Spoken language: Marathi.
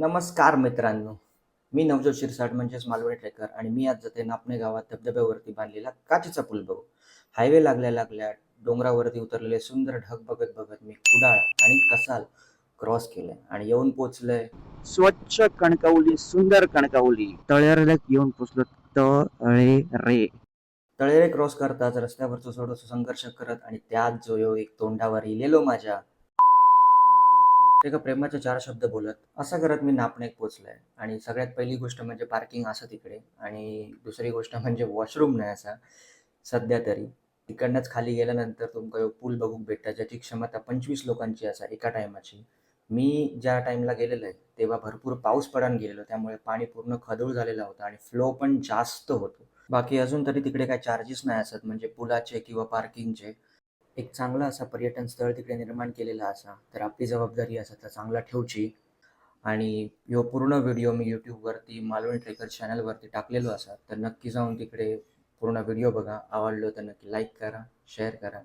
नमस्कार मित्रांनो, मी नवजोत शिरसाट म्हणजेच मालवणी ट्रेकर आणि मी आज जाते नापणे गावात धबधब्यावरती बांधलेला काचेचा पूल बघू. हायवे लागल्या लागल्या डोंगरावरती उतरलेले सुंदर ढग बघत बघत मी कुडाळ आणि कसाल क्रॉस केलंय आणि येऊन पोचलंय स्वच्छ कणकवली, सुंदर कणकवली. तळेरेला येऊन पोचलो. तळेरे तळेरे क्रॉस करताच रस्त्यावरचं थोडंसं संघर्ष करत आणि त्यात जो यो एक तोंडावर इलेलो माझ्या एका प्रेमाचे 4 शब्द बोलत, असं करत मी नापणेत पोहोचलोय आणि सगळ्यात पहिली गोष्ट म्हणजे पार्किंग असं तिकडे आणि दुसरी गोष्ट म्हणजे वॉशरूम नाही असा, सध्या तरी. तिकडनंच खाली गेल्यानंतर तुमका ह्यो पूल बघूक भेटता, ज्याची क्षमता 25 लोकांची असा एका टायमाची. मी ज्या टाईमला गेलेलो आहे, तेव्हा भरपूर पाऊस पडान गेलेलो, त्यामुळे पाणी पूर्ण खदूळ झालेला होता आणि फ्लो पण जास्त होतो. बाकी अजून तरी तिकडे काही चार्जेस नाही असत म्हणजे पुलाचे किंवा पार्किंगचे. एक चांगला असा पर्यटन स्थळ तिकडे निर्माण केलेला असा तर आपली जबाबदारी असा तर चांगला ठेवची. आणि ह्यो पूर्ण व्हिडिओ मी यूट्यूबवरती मालवण ट्रेकर चॅनलवरती टाकलेलो असा तर नक्की जाऊन तिकडे पूर्ण व्हिडिओ बघा. आवडलो तर नक्की लाईक करा, शेअर करा